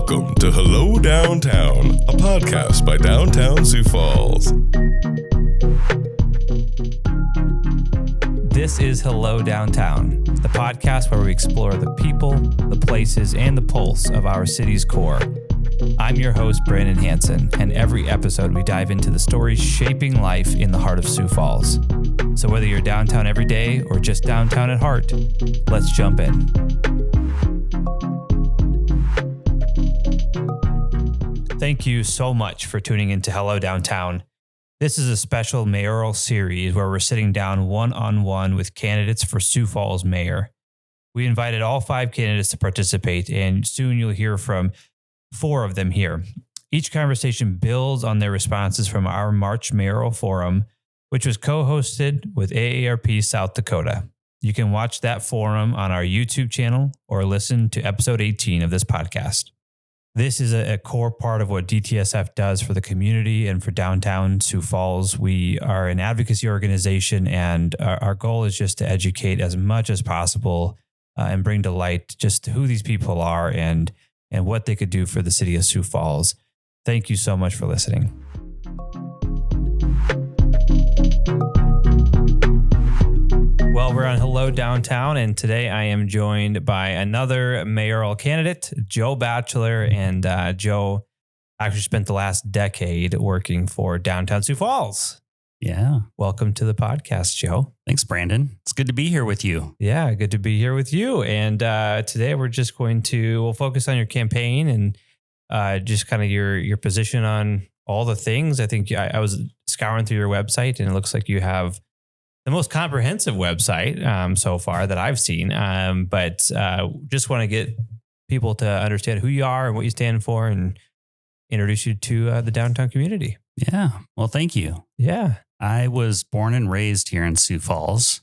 Welcome to Hello Downtown, a podcast by Downtown Sioux Falls. This is Hello Downtown, the podcast where we explore the people, the places, and the pulse of our city's core. I'm your host, Brandon Hanson, and every episode we dive into the stories shaping life in the heart of Sioux Falls. So whether you're downtown every day or just downtown at heart, let's jump in. Thank you so much for tuning into Hello Downtown. This is a special Mayoral Series where we're sitting down one-on-one with candidates for Sioux Falls Mayor. We invited all 5 candidates to participate, and soon you'll hear from 4 of them here. Each conversation builds on their responses from our March Mayoral Forum, which was co-hosted with AARP South Dakota. You can watch that forum on our YouTube channel or listen to episode 18 of this podcast. This is a core part of what DTSF does for the community and for downtown Sioux Falls. We are an advocacy organization, and our goal is just to educate as much as possible and bring to light just who these people are and what they could do for the city of Sioux Falls. Thank you so much for listening. Well, we're on Hello Downtown, and today I am joined by another mayoral candidate, Joe Batcheller. And Joe actually spent the last decade working for downtown Sioux Falls. Yeah. Welcome to the podcast, Joe. Thanks, Brandon. It's good to be here with you. Yeah, good to be here with you. And today we're just we'll focus on your campaign and just kind of your position on all the things. I think I was scouring through your website, and it looks like you have the most comprehensive website so far that I've seen. But just want to get people to understand who you are and what you stand for and introduce you to the downtown community. Yeah. Well, thank you. Yeah. I was born and raised here in Sioux Falls.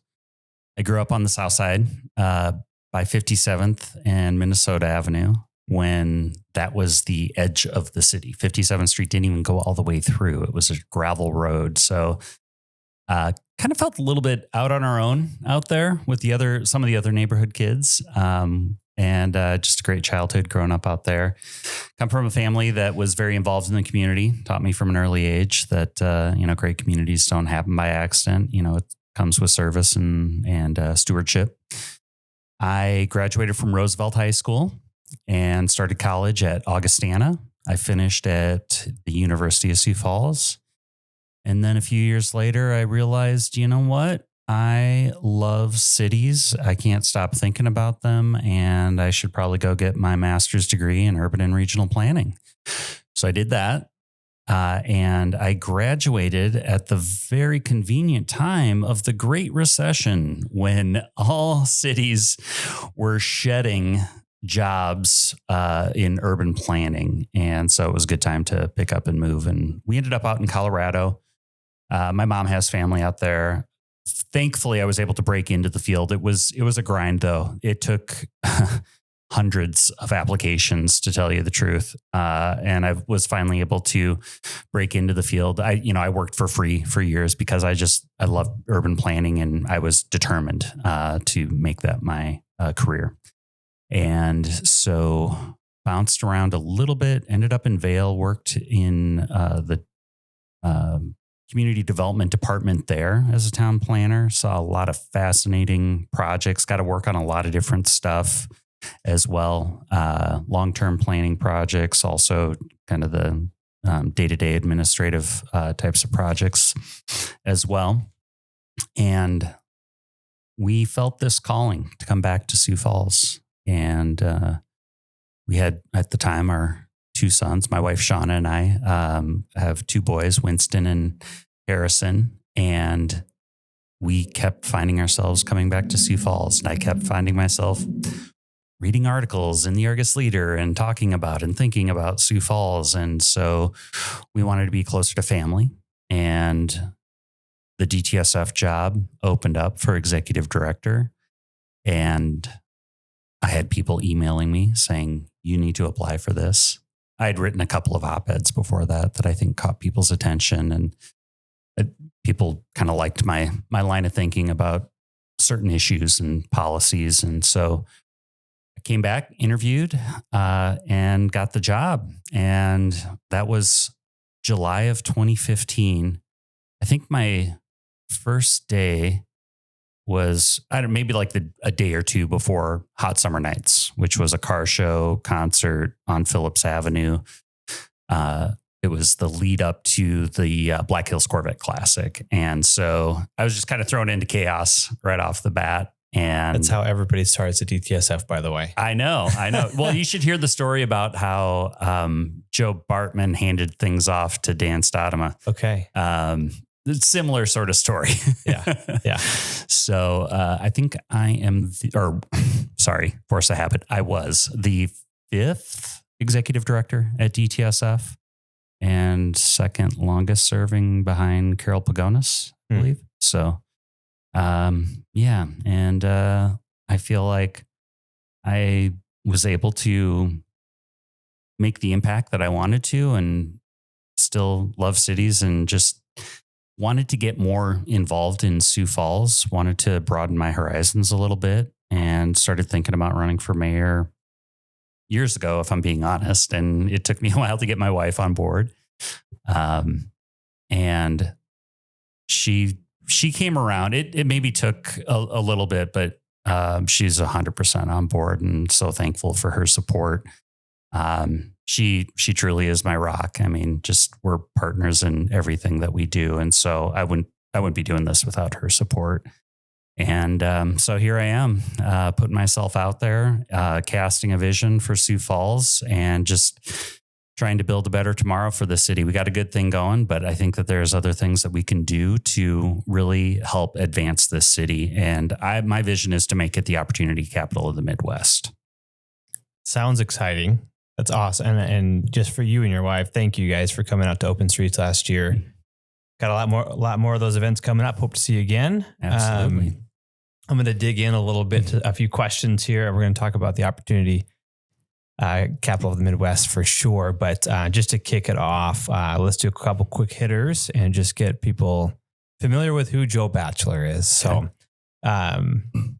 I grew up on the south side by 57th and Minnesota Avenue when that was the edge of the city. 57th Street didn't even go all the way through. It was a gravel road. So kind of felt a little bit out on our own out there with some of the other neighborhood kids. And just a great childhood growing up out there. Come from a family that was very involved in the community, taught me from an early age that, great communities don't happen by accident. It comes with service and stewardship. I graduated from Roosevelt High School and started college at Augustana. I finished at the University of Sioux Falls. And then a few years later, I realized, you know what? I love cities. I can't stop thinking about them. And I should probably go get my master's degree in urban and regional planning. So I did that. And I graduated at the very convenient time of the Great Recession when all cities were shedding jobs in urban planning. And so it was a good time to pick up and move. And we ended up out in Colorado. My mom has family out there. Thankfully, I was able to break into the field. It was a grind, though. It took hundreds of applications, to tell you the truth. And I was finally able to break into the field. I worked for free for years because I love urban planning, and I was determined to make that my career. And so bounced around a little bit, ended up in Vail, worked in the community development department there as a town planner. Saw a lot of fascinating projects, got to work on a lot of different stuff as well. Long-term planning projects, also kind of the day-to-day administrative types of projects as well. And we felt this calling to come back to Sioux Falls. And we had at the time our 2 sons. My wife, Shauna, and I have 2 boys, Winston and Harrison. And we kept finding ourselves coming back to Sioux Falls. And I kept finding myself reading articles in the Argus Leader and talking about and thinking about Sioux Falls. And so we wanted to be closer to family. And the DTSF job opened up for executive director. And I had people emailing me saying, you need to apply for this. I had written a couple of op-eds before that I think caught people's attention, and people kind of liked my line of thinking about certain issues and policies. And so I came back, interviewed, and got the job. And that was July of 2015. I think my first day was, maybe like a day or two before Hot Summer Nights, which was a car show concert on Phillips Avenue. It was the lead up to the Black Hills Corvette Classic. And so I was just kind of thrown into chaos right off the bat. And that's how everybody starts at DTSF, by the way. I know. Well, you should hear the story about how Joe Bartman handed things off to Dan Stadema. Okay. Similar sort of story. Yeah. So I think I am, force of habit. I was the 5th executive director at DTSF and 2nd longest serving behind Carol Pagonis, I believe. So, yeah. And I feel like I was able to make the impact that I wanted to and still love cities and just wanted to get more involved in Sioux Falls, wanted to broaden my horizons a little bit, and started thinking about running for mayor years ago, if I'm being honest. And it took me a while to get my wife on board. And she came around. It maybe took a little bit, but she's 100% on board, and so thankful for her support. She truly is my rock. I mean, just we're partners in everything that we do. And so I wouldn't be doing this without her support. And so here I am, putting myself out there, casting a vision for Sioux Falls and just trying to build a better tomorrow for the city. We got a good thing going, but I think that there's other things that we can do to really help advance this city. And my vision is to make it the opportunity capital of the Midwest. Sounds exciting. That's awesome. And just for you and your wife, thank you guys for coming out to Open Streets last year. Got a lot more of those events coming up. Hope to see you again. Absolutely. I'm going to dig in a little bit to a few questions here. We're going to talk about the opportunity capital of the Midwest for sure. But just to kick it off, let's do a couple quick hitters and just get people familiar with who Joe Batcheller is. So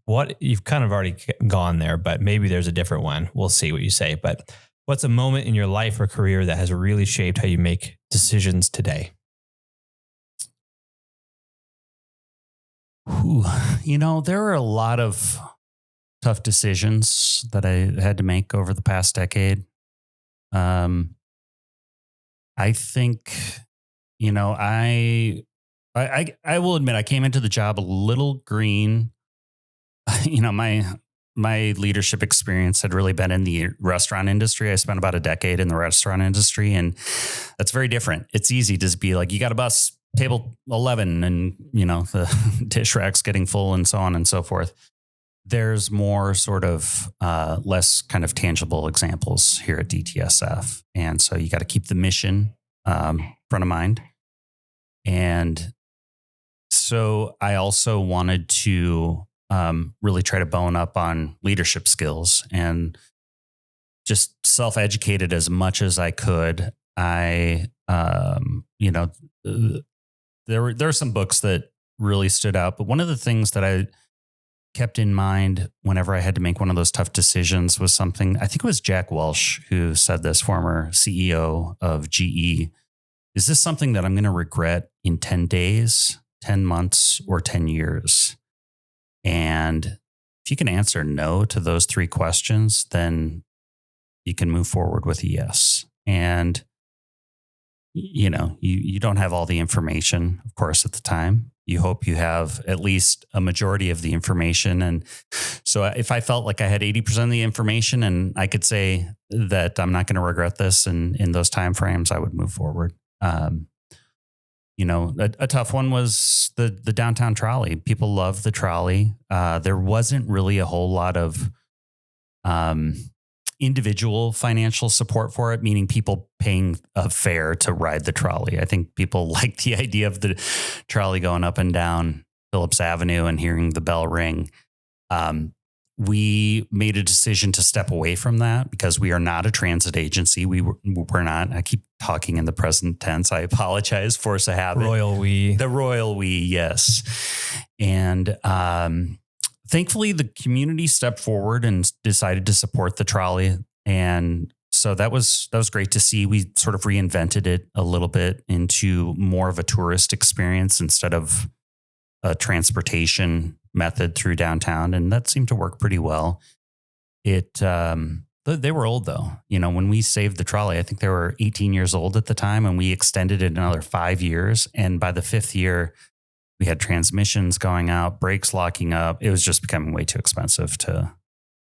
what you've kind of already gone there, but maybe there's a different one. We'll see what you say. But what's a moment in your life or career that has really shaped how you make decisions today? There are a lot of tough decisions that I had to make over the past decade. I think, I will admit I came into the job a little green. My leadership experience had really been in the restaurant industry. I spent about a decade in the restaurant industry, and that's very different. It's easy to be like, you got a bus, table 11, and the dish racks getting full and so on and so forth. There's more sort of less kind of tangible examples here at DTSF. And so you got to keep the mission front of mind. And so I also wanted to really try to bone up on leadership skills and just self-educated as much as I could. There are some books that really stood out, but one of the things that I kept in mind whenever I had to make one of those tough decisions was something, I think it was Jack Welch who said this, former CEO of GE. Is this something that I'm going to regret in 10 days, 10 months, or 10 years? And if you can answer no to those 3 questions, then you can move forward with a yes. And you don't have all the information, of course, at the time. You hope you have at least a majority of the information. And so if I felt like I had 80% of the information and I could say that I'm not going to regret this in those timeframes, I would move forward. A tough one was the downtown trolley. People love the trolley. There wasn't really a whole lot of individual financial support for it, meaning people paying a fare to ride the trolley. I think people like the idea of the trolley going up and down Phillips Avenue and hearing the bell ring. We made a decision to step away from that because we are not a transit agency. We're not. I keep talking in the present tense. I apologize. Force of habit. Royal we. The royal we, yes. And thankfully, the community stepped forward and decided to support the trolley. And so that was great to see. We sort of reinvented it a little bit into more of a tourist experience instead of a transportation method through downtown. And that seemed to work pretty well. They were old though. When we saved the trolley, I think they were 18 years old at the time, and we extended it another 5 years. And by the 5th year, we had transmissions going out, brakes locking up. It was just becoming way too expensive to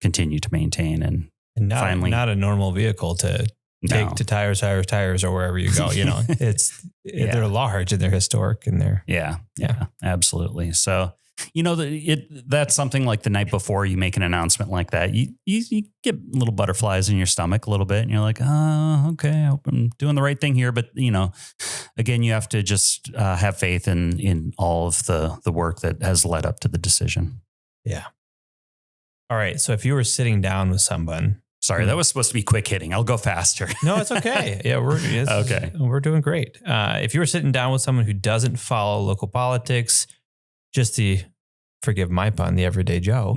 continue to maintain. And finally, not a normal vehicle to take to tires or wherever you go. They're large and they're historic and they're yeah, absolutely. So. That's something like the night before you make an announcement like that, you get little butterflies in your stomach a little bit, and you're like, oh, okay, I hope I'm doing the right thing here. But again, you have to just have faith in all of the work that has led up to the decision. Yeah. All right. So if you were sitting down with someone, sorry, that was supposed to be quick hitting. I'll go faster. No, it's okay. Yeah, we're doing great. If you were sitting down with someone who doesn't follow local politics, just the, forgive my pun, the everyday Joe,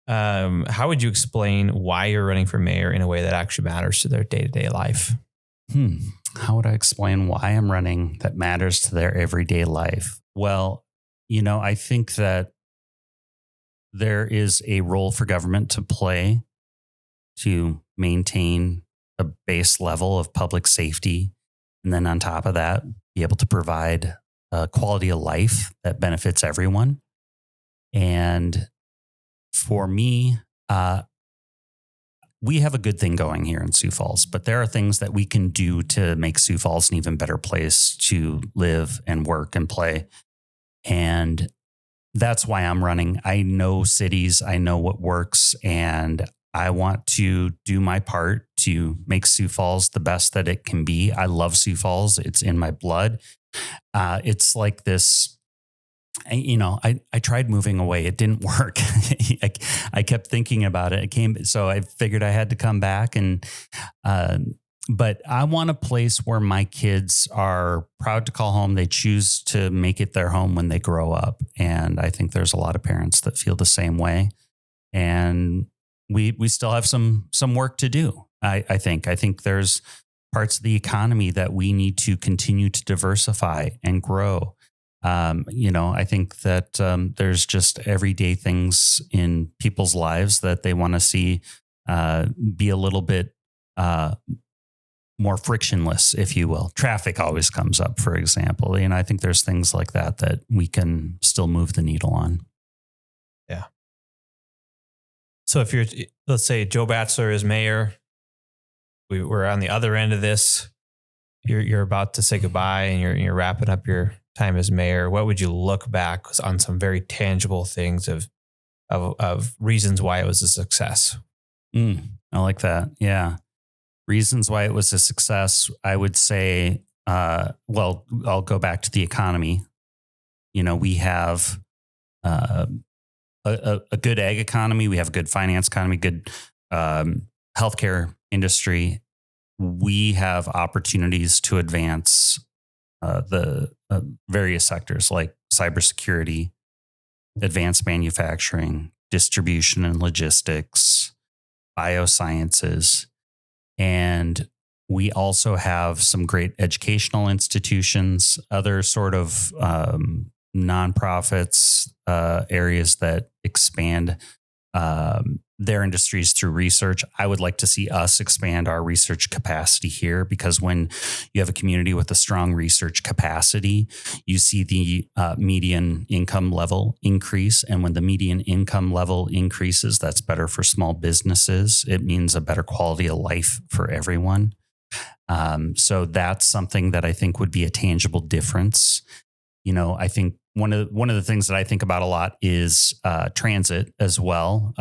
how would you explain why you're running for mayor in a way that actually matters to their day-to-day life? How would I explain why I'm running that matters to their everyday life? Well, I think that there is a role for government to play to maintain a base level of public safety. And then on top of that, be able to provide quality of life that benefits everyone. And for me, we have a good thing going here in Sioux Falls, but there are things that we can do to make Sioux Falls an even better place to live and work and play. And that's why I'm running. I know cities, I know what works, and I want to do my part to make Sioux Falls the best that it can be. I love Sioux Falls. It's in my blood. It's like this, I tried moving away. It didn't work. I kept thinking about it. So I figured I had to come back but I want a place where my kids are proud to call home. They choose to make it their home when they grow up. And I think there's a lot of parents that feel the same way. And we still have some work to do. I think there's parts of the economy that we need to continue to diversify and grow. I think that there's just everyday things in people's lives that they want to see be a little bit more frictionless, if you will. Traffic always comes up, for example. I think there's things like that we can still move the needle on. Yeah. So let's say Joe Batcheller is mayor. We're on the other end of this. You're about to say goodbye and you're wrapping up your time as mayor. What would you look back on some very tangible things of reasons why it was a success? I like that. Yeah. Reasons why it was a success. I would say, I'll go back to the economy. We have a good ag economy. We have a good finance economy, good healthcare industry. We have opportunities to advance the various sectors like cybersecurity, advanced manufacturing, distribution and logistics, biosciences. And we also have some great educational institutions, other sort of nonprofits, areas that expand their industries through research. I would like to see us expand our research capacity here, because when you have a community with a strong research capacity, you see the median income level increase. And when the median income level increases, that's better for small businesses. It means a better quality of life for everyone. So that's something that I think would be a tangible difference. I think one of the things that I think about a lot is transit as well,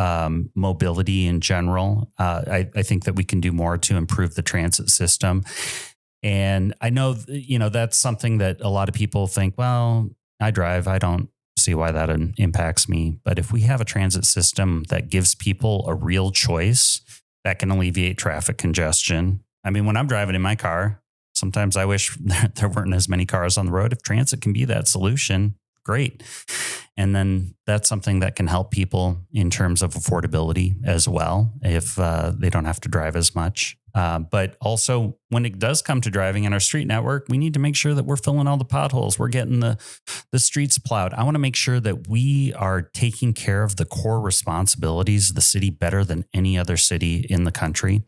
mobility in general. I think that we can do more to improve the transit system. And I know, that's something that a lot of people think, well, I drive, I don't see why that impacts me. But if we have a transit system that gives people a real choice, that can alleviate traffic congestion. I mean, when I'm driving in my car, sometimes I wish there weren't as many cars on the road. If transit can be that solution, great. And then that's something that can help people in terms of affordability as well, if they don't have to drive as much. But also when it does come to driving in our street network, we need to make sure that we're filling all the potholes. We're getting the streets plowed. I want to make sure that we are taking care of the core responsibilities of the city better than any other city in the country.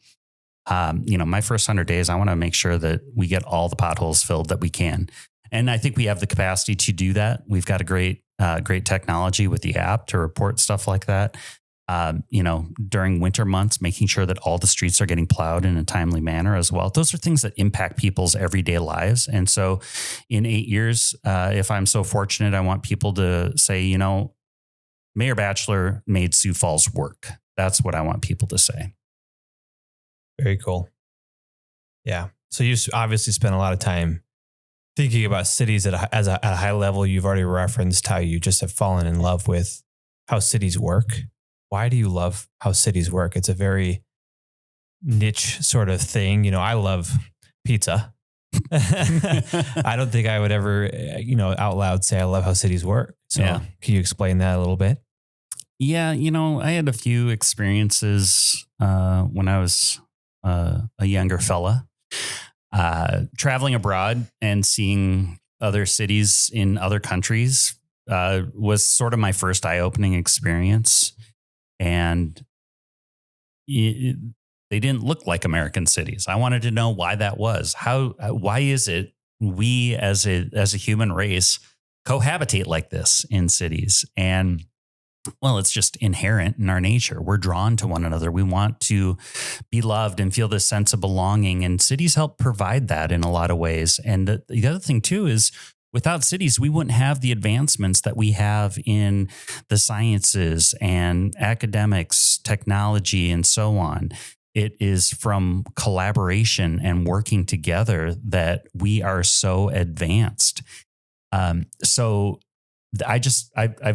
My first 100 days, I want to make sure that we get all the potholes filled that we can. And I think we have the capacity to do that. We've got a great technology with the app to report stuff like that. During winter months, making sure that all the streets are getting plowed in a timely manner as well. Those are things that impact people's everyday lives. And so in 8 years, if I'm so fortunate, I want people to say, Mayor Batcheller made Sioux Falls work. That's what I want people to say. Very cool. Yeah. So you obviously spent a lot of time thinking about cities at a high level. You've already referenced how you just have fallen in love with how cities work. Why do you love how cities work? It's a very niche sort of thing. I love pizza. I don't think I would ever, out loud say I love how cities work. So Can you explain that a little bit? Yeah. I had a few experiences when I was a younger fella, traveling abroad and seeing other cities in other countries was sort of my first eye-opening experience. And they didn't look like American cities. I wanted to know why that was. Why is it we as a human race cohabitate like this in cities? And well, it's just inherent in our nature. We're drawn to one another. We want to be loved and feel this sense of belonging. And cities help provide that in a lot of ways. And the other thing too is without cities, we wouldn't have the advancements that we have in the sciences and academics, technology, and so on. It is from collaboration and working together that we are so advanced. I've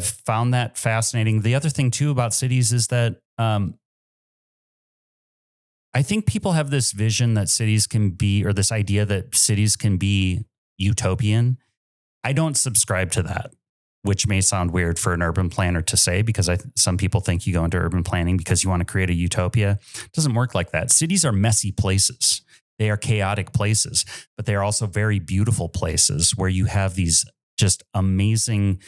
found that fascinating. The other thing too about cities is that I think people have this vision that cities can be, or this idea that cities can be utopian. I don't subscribe to that, which may sound weird for an urban planner to say, because some people think you go into urban planning because you want to create a utopia. It doesn't work like that. Cities are messy places. They are chaotic places, but they are also very beautiful places where you have these just amazing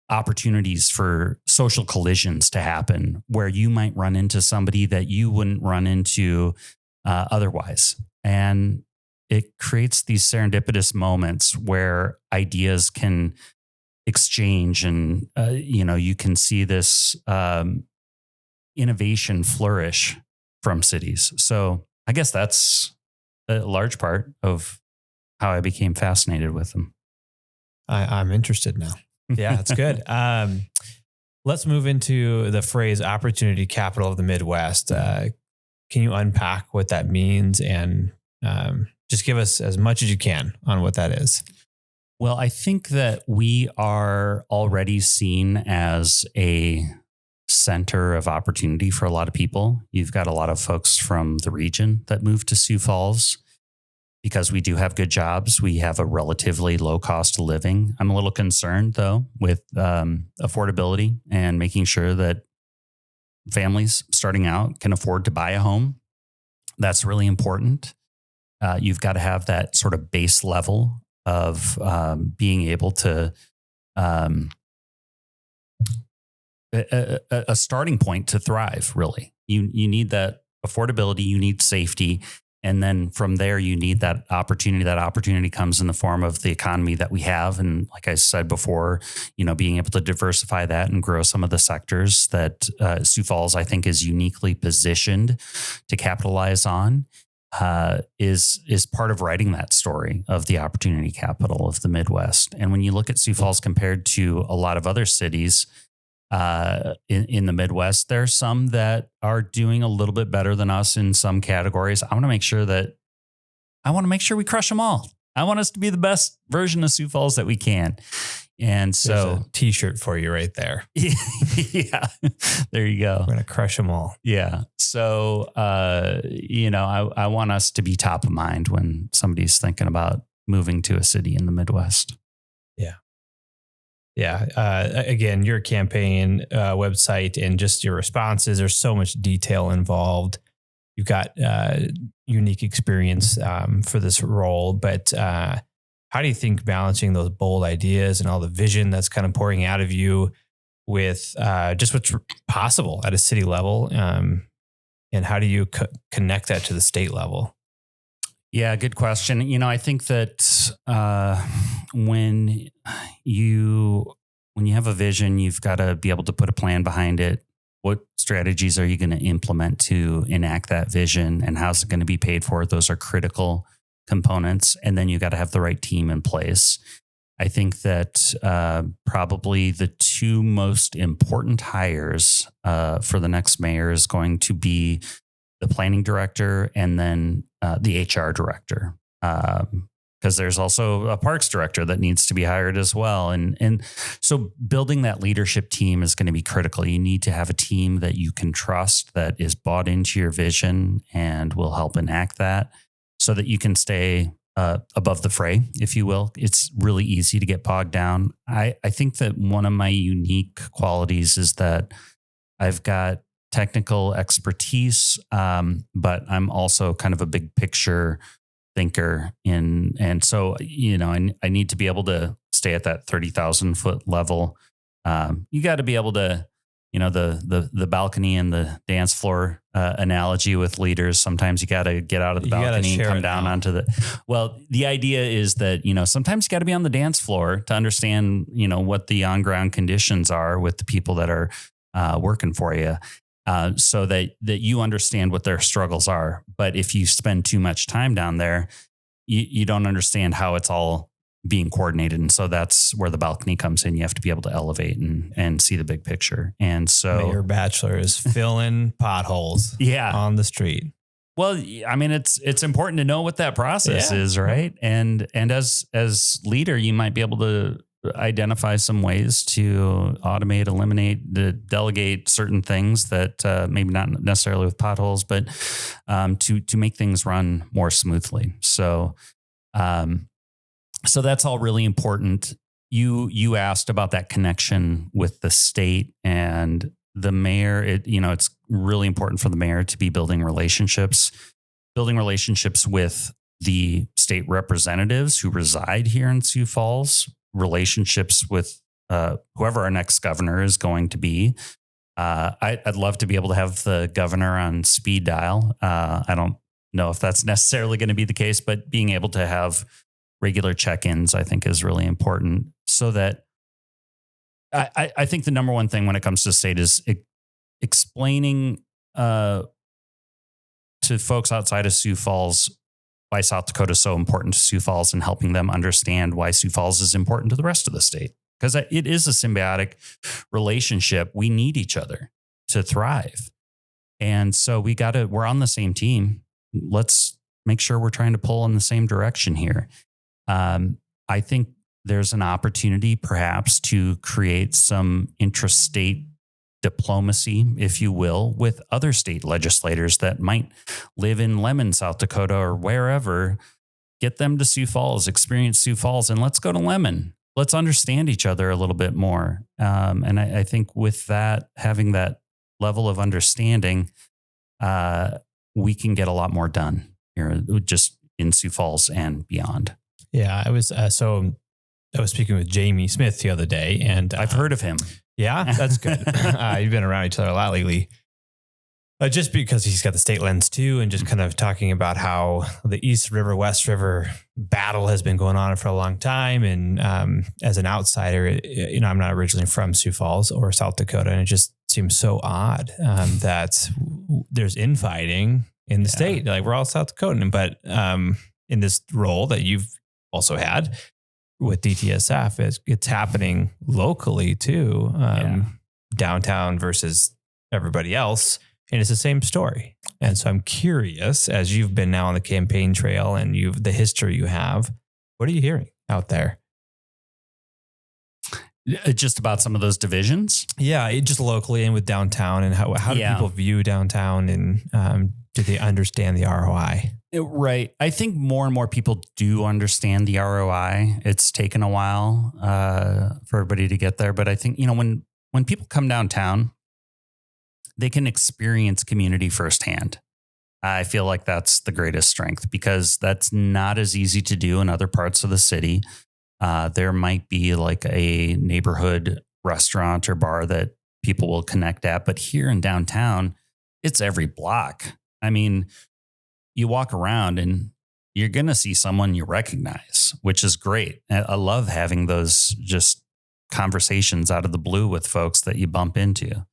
opportunities for social collisions to happen, where you might run into somebody that you wouldn't run into otherwise. And it creates these serendipitous moments where ideas can exchange and, you can see this innovation flourish from cities. So I guess that's a large part of how I became fascinated with them. I'm interested now. Yeah, that's good. Let's move into the phrase opportunity capital of the Midwest. Can you unpack what that means and just give us as much as you can on what that is? Well, I think that we are already seen as a center of opportunity for a lot of people. You've got a lot of folks from the region that move to Sioux Falls because we do have good jobs. We have a relatively low cost of living. I'm a little concerned, though, with affordability and making sure that families starting out can afford to buy a home. That's really important. You've got to have that sort of base level of being able to a starting point to thrive. Really, you need that affordability. You need safety. And then from there, you need that opportunity. That opportunity comes in the form of the economy that we have. And like I said before, being able to diversify that and grow some of the sectors that Sioux Falls, I think, is uniquely positioned to capitalize on is part of writing that story of the opportunity capital of the Midwest. And when you look at Sioux Falls compared to a lot of other cities in the Midwest, there are some that are doing a little bit better than us in some categories. I want to make sure we crush them all. I want us to be the best version of Sioux Falls that we can. And so there's a t-shirt for you right there. Yeah, there you go. We're going to crush them all. Yeah. So, I want us to be top of mind when somebody's thinking about moving to a city in the Midwest. Yeah. Yeah. Again, your campaign website and just your responses, there's so much detail involved. You've got unique experience for this role, but how do you think balancing those bold ideas and all the vision that's kind of pouring out of you with just what's possible at a city level? And how do you connect that to the state level? Yeah, good question. You know, I think that when you have a vision, you've got to be able to put a plan behind it. What strategies are you going to implement to enact that vision, and how's it going to be paid for? Those are critical components. And then you got to have the right team in place. I think that probably the two most important hires for the next mayor is going to be the planning director and then the HR director. Because there's also a parks director that needs to be hired as well. And so building that leadership team is going to be critical. You need to have a team that you can trust, that is bought into your vision and will help enact that, so that you can stay above the fray, if you will. It's really easy to get bogged down. I think that one of my unique qualities is that I've got technical expertise, but I'm also kind of a big picture thinker. And so, you know, I need to be able to stay at that 30,000 foot level. You got to be able to, you know, the balcony and the dance floor analogy with leaders. Sometimes you got to get out of the balcony and come down onto the idea is that, you know, sometimes you got to be on the dance floor to understand, you know, what the on ground conditions are with the people that are working for you. So that you understand what their struggles are. But if you spend too much time down there, you don't understand how it's all being coordinated. And so that's where the balcony comes in. You have to be able to elevate and see the big picture. And so Mayor Batcheller is filling potholes on the street. Well, I mean, it's important to know what that process is, right? And as leader, you might be able to identify some ways to automate, eliminate, delegate certain things that maybe not necessarily with potholes, but to make things run more smoothly. So that's all really important. You asked about that connection with the state and the mayor. It's really important for the mayor to be building relationships with the state representatives who reside here in Sioux Falls, relationships with whoever our next governor is going to be. I'd love to be able to have the governor on speed dial. I don't know if that's necessarily going to be the case, but being able to have regular check-ins, I think, is really important. So that I think the number one thing when it comes to state is explaining to folks outside of Sioux Falls why South Dakota is so important to Sioux Falls, and helping them understand why Sioux Falls is important to the rest of the state. Because it is a symbiotic relationship. We need each other to thrive. And so we're on the same team. Let's make sure we're trying to pull in the same direction here. I think there's an opportunity perhaps to create some intrastate diplomacy, if you will, with other state legislators that might live in Lemon, South Dakota, or wherever. Get them to Sioux Falls, experience Sioux Falls, and let's go to Lemon. Let's understand each other a little bit more. And I think with that, having that level of understanding, we can get a lot more done here, just in Sioux Falls and beyond. Yeah, I was speaking with Jamie Smith the other day, and I've heard of him. Yeah, that's good. You've been around each other a lot lately. Just because he's got the state lens too, and just kind of talking about how the East River, West River battle has been going on for a long time. And as an outsider, I'm not originally from Sioux Falls or South Dakota, and it just seems so odd that there's infighting in the state. Like, we're all South Dakotan, but in this role that you've also had with DTSF, it's happening locally too, downtown versus everybody else. And it's the same story. And so I'm curious, as you've been now on the campaign trail and the history you have, what are you hearing out there? Just about some of those divisions. Yeah, just locally and with downtown, and how do people view downtown, and do they understand the ROI? Right. I think more and more people do understand the ROI. It's taken a while for everybody to get there, but I think, when people come downtown, they can experience community firsthand. I feel like that's the greatest strength, because that's not as easy to do in other parts of the city. There might be like a neighborhood restaurant or bar that people will connect at, but here in downtown, it's every block. I mean, you walk around and you're going to see someone you recognize, which is great. I love having those just conversations out of the blue with folks that you bump into.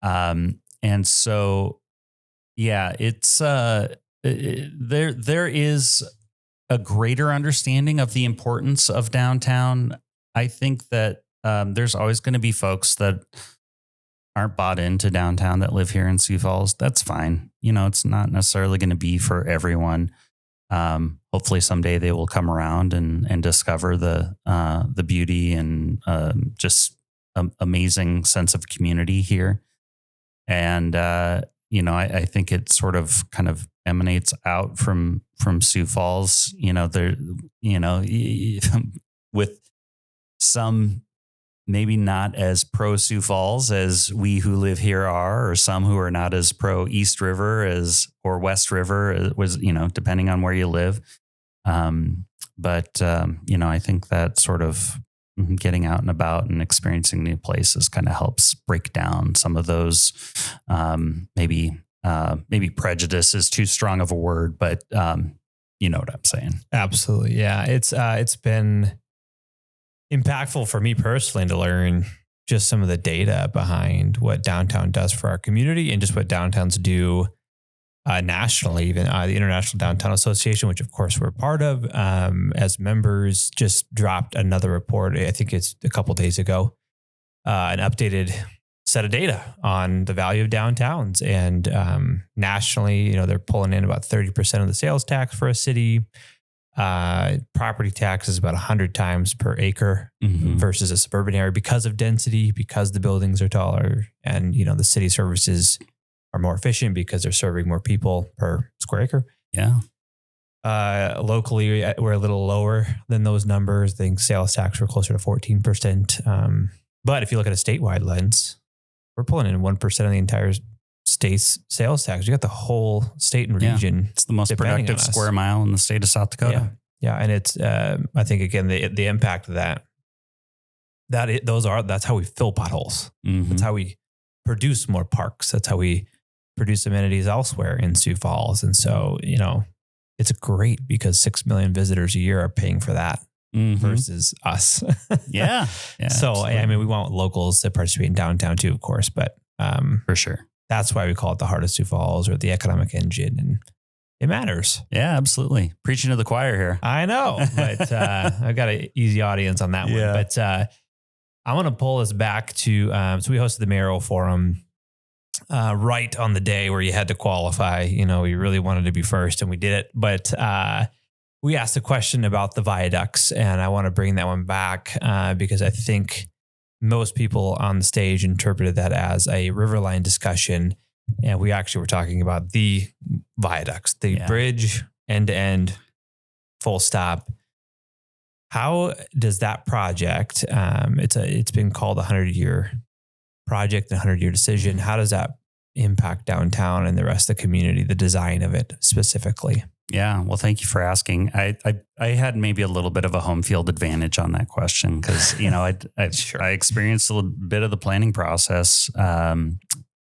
And so, yeah, it's there is a greater understanding of the importance of downtown. I think that there's always going to be folks that aren't bought into downtown that live here in Sioux Falls. That's fine. It's not necessarily going to be for everyone. Hopefully someday they will come around and discover the beauty and just amazing sense of community here. And, I think it sort of kind of emanates out from Sioux Falls, with some maybe not as pro Sioux Falls as we who live here are, or some who are not as pro East River or West River was, depending on where you live. But I think that sort of getting out and about and experiencing new places kind of helps break down some of those, maybe prejudice is too strong of a word, but you know what I'm saying? Absolutely. Yeah. It's been impactful for me personally to learn just some of the data behind what downtown does for our community, and just what downtowns do nationally. Even the International Downtown Association, which of course we're part of, as members, just dropped another report. I think it's a couple of days ago, an updated set of data on the value of downtowns. And nationally, they're pulling in about 30% of the sales tax for a city. Property tax is about 100 times per acre versus a suburban area, because of density, because the buildings are taller, and the city services are more efficient because they're serving more people per square acre. Yeah. Locally, we're a little lower than those numbers. I think sales tax, we're closer to 14%. But if you look at a statewide lens, we're pulling in 1% of the entire state's sales tax. You got the whole state and region. Yeah. It's the most productive square mile in the state of South Dakota. Yeah. And it's, I think again, the impact of that's how we fill potholes. Mm-hmm. That's how we produce more parks. That's how we produce amenities elsewhere in Sioux Falls. And so, it's great because 6 million visitors a year are paying for that versus us. Yeah. So, absolutely. I mean, we want locals to participate in downtown too, of course, but for sure. That's why we call it the heart of Sioux Falls, or the economic engine. And it matters. Yeah, absolutely. Preaching to the choir here. I know, but I got an easy audience on that one. But I want to pull us back to, so we hosted the Mayoral Forum right on the day where you had to qualify. We really wanted to be first, and we did it. But we asked a question about the viaducts, and I want to bring that one back because I think most people on the stage interpreted that as a Riverline discussion. And we actually were talking about the viaducts, the bridge, end to end, full stop. How does that project, it's been called a 100-year project, a 100-year decision. How does that impact downtown and the rest of the community, the design of it specifically? Yeah. Well, thank you for asking. I had maybe a little bit of a home field advantage on that question because, I experienced a little bit of the planning process.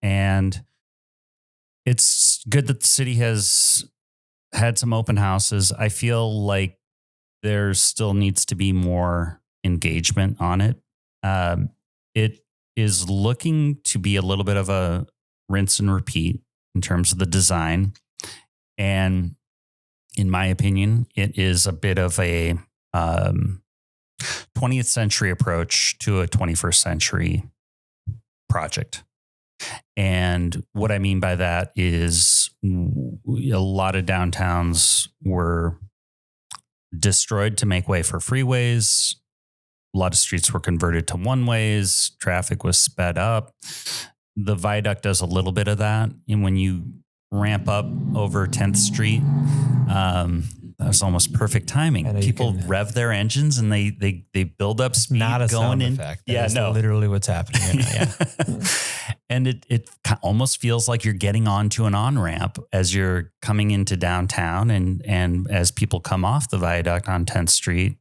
And it's good that the city has had some open houses. I feel like there still needs to be more engagement on it. It is looking to be a little bit of a rinse and repeat in terms of the design. And in my opinion, it is a bit of a 20th century approach to a 21st century project. And what I mean by that is a lot of downtowns were destroyed to make way for freeways. a lot of streets were converted to one ways. Traffic was sped up. The viaduct does a little bit of that. And when you ramp up over 10th Street, that was almost perfect timing. People rev their engines and they build up speed. Not a going sound in. effect. That is literally what's happening right now. Yeah. And it almost feels like you're getting onto an on-ramp as you're coming into downtown. And as people come off the viaduct on 10th Street,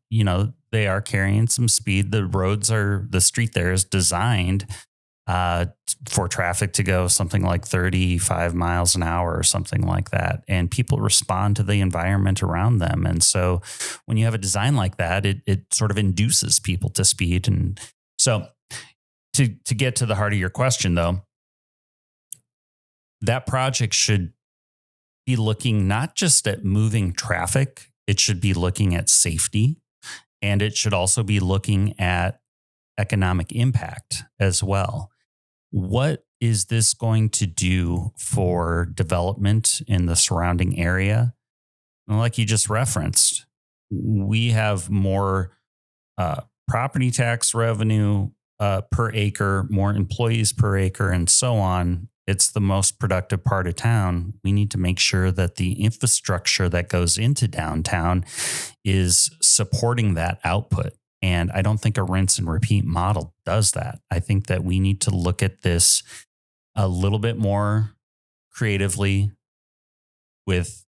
they are carrying some speed. The street there is designed for traffic to go something like 35 miles an hour or something like that. And people respond to the environment around them. And so when you have a design like that, it sort of induces people to speed. And so to get to the heart of your question, though, that project should be looking not just at moving traffic, it should be looking at safety, and it should also be looking at economic impact as well. What is this going to do for development in the surrounding area? And like you just referenced, we have more property tax revenue per acre, more employees per acre, and so on. It's the most productive part of town. We need to make sure that the infrastructure that goes into downtown is supporting that output. And I don't think a rinse and repeat model does that. I think that we need to look at this a little bit more creatively with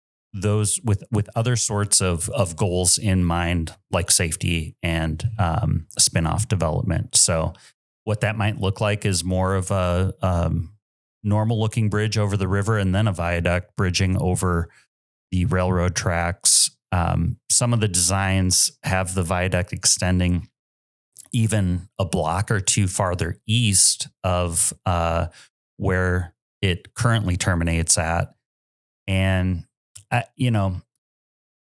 other sorts of goals in mind, like safety and spin-off development. So what that might look like is more of a normal looking bridge over the river and then a viaduct bridging over the railroad tracks. Some of the designs have the viaduct extending even a block or two farther east of where it currently terminates at. And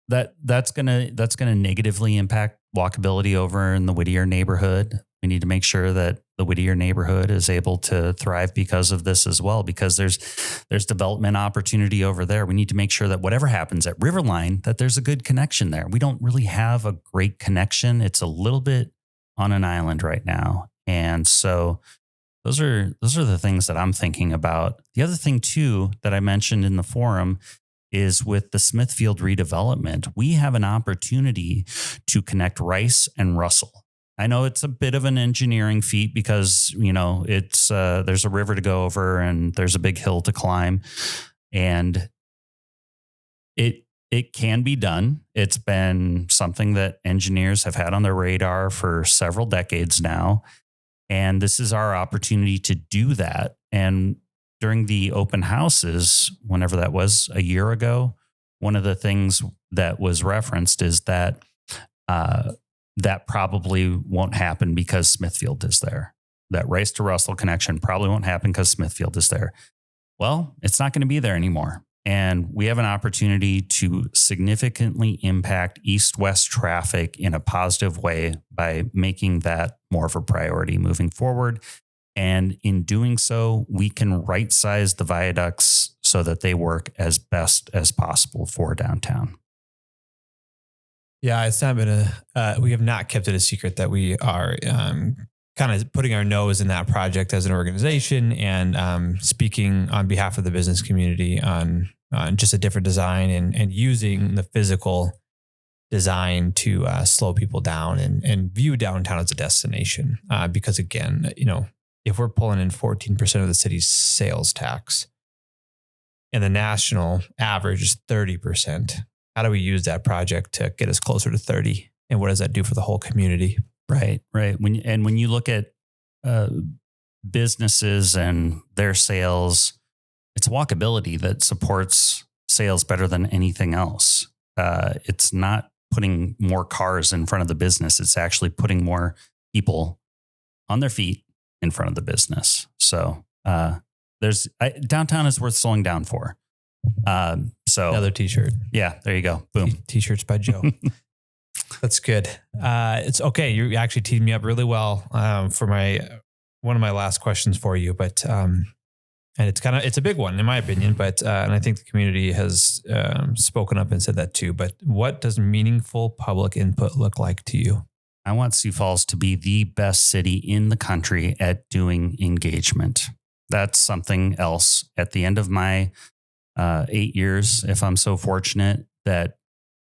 that's gonna negatively impact walkability over in the Whittier neighborhood. We need to make sure that the Whittier neighborhood is able to thrive because of this as well, because there's development opportunity over there. We need to make sure that whatever happens at Riverline, that there's a good connection there. We don't really have a great connection. It's a little bit on an island right now. And so those are the things that I'm thinking about. The other thing too that I mentioned in the forum is with the Smithfield redevelopment, we have an opportunity to connect Rice and Russell. I know it's a bit of an engineering feat because, it's there's a river to go over and there's a big hill to climb, and it can be done. It's been something that engineers have had on their radar for several decades now, and this is our opportunity to do that. And during the open houses, whenever that was, a year ago, one of the things that was referenced is that that probably won't happen because Smithfield is there. That Rice to Russell connection probably won't happen because Smithfield is there. Well, it's not going to be there anymore. And we have an opportunity to significantly impact east-west traffic in a positive way by making that more of a priority moving forward. And in doing so, we can right-size the viaducts so that they work as best as possible for downtown. Yeah, it's not been we have not kept it a secret that we are kind of putting our nose in that project as an organization and speaking on behalf of the business community on just a different design and using the physical design to slow people down and view downtown as a destination. Because again, if we're pulling in 14% of the city's sales tax and the national average is 30%, how do we use that project to get us closer to 30? And what does that do for the whole community? Right. When you look at businesses and their sales, it's walkability that supports sales better than anything else. It's not putting more cars in front of the business. It's actually putting more people on their feet in front of the business. So downtown is worth slowing down for. So another t-shirt. Yeah, there you go. Boom. T-shirts by Joe. That's good. It's okay. You actually teed me up really well for one of my last questions for you, but and it's a big one in my opinion, but and I think the community has spoken up and said that too. But what does meaningful public input look like to you? I want Sioux Falls to be the best city in the country at doing engagement. That's something else at the end of my 8 years, if I'm so fortunate, that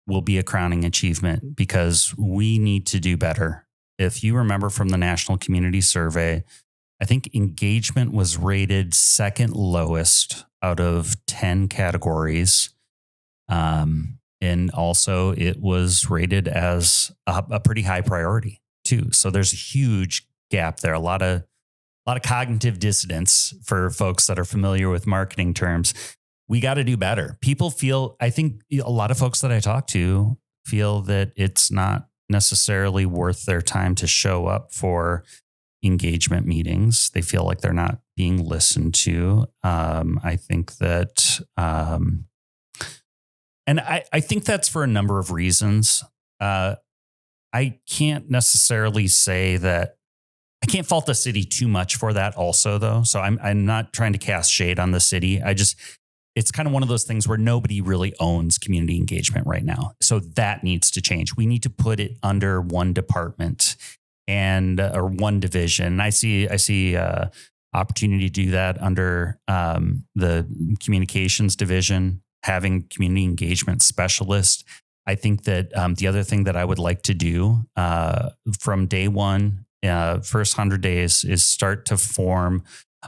will be a crowning achievement, because we need to do better. If you remember from the National Community Survey, I think engagement was rated second lowest out of 10 categories. And also it was rated as a pretty high priority too. So there's a huge gap there. A lot of cognitive dissonance for folks that are familiar with marketing terms. We got to do better. People feel, I think a lot of folks that I talk to feel that it's not necessarily worth their time to show up for engagement meetings. They feel like they're not being listened to. I think that, and I think that's for a number of reasons. I can't necessarily say that I can't fault the city too much for that also, though. So I'm not trying to cast shade on the city. It's kind of one of those things where nobody really owns community engagement right now. So that needs to change. We need to put it under one department or one division. I see opportunity to do that under the communications division, having community engagement specialists. I think that the other thing that I would like to do from day one, first 100 days, is start to form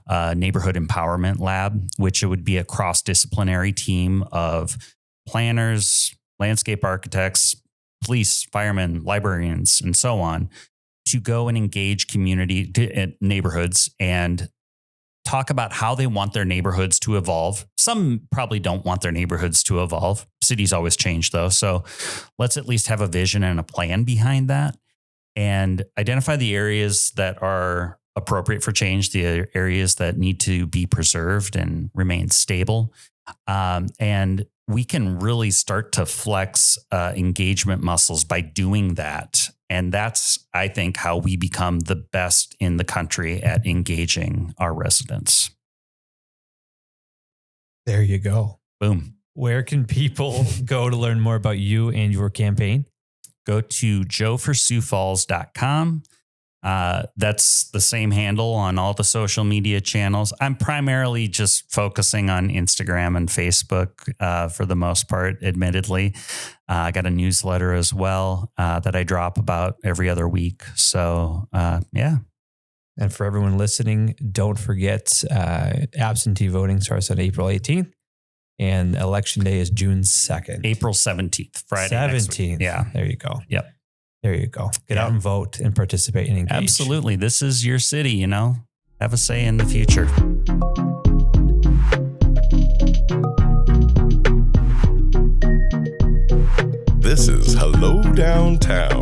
a neighborhood empowerment lab, which it would be a cross-disciplinary team of planners, landscape architects, police, firemen, librarians, and so on, to go and engage neighborhoods and talk about how they want their neighborhoods to evolve. Some probably don't want their neighborhoods to evolve. Cities always change, though. So let's at least have a vision and a plan behind that, and identify the areas that are appropriate for change, the areas that need to be preserved and remain stable. And we can really start to flex engagement muscles by doing that. And that's, I think, how we become the best in the country at engaging our residents. There you go. Boom. Where can people go to learn more about you and your campaign? Go to joeforsiouxfalls.com. That's the same handle on all the social media channels. I'm primarily just focusing on Instagram and Facebook for the most part, admittedly. I got a newsletter as well that I drop about every other week. So, yeah. And for everyone listening, don't forget absentee voting starts on April 18th and election day is June 2nd. April 17th, Friday. 17th. Yeah. There you go. Yep. There you go. Get out and vote and participate and engage. Absolutely. This is your city, have a say in the future. This is Hello Downtown.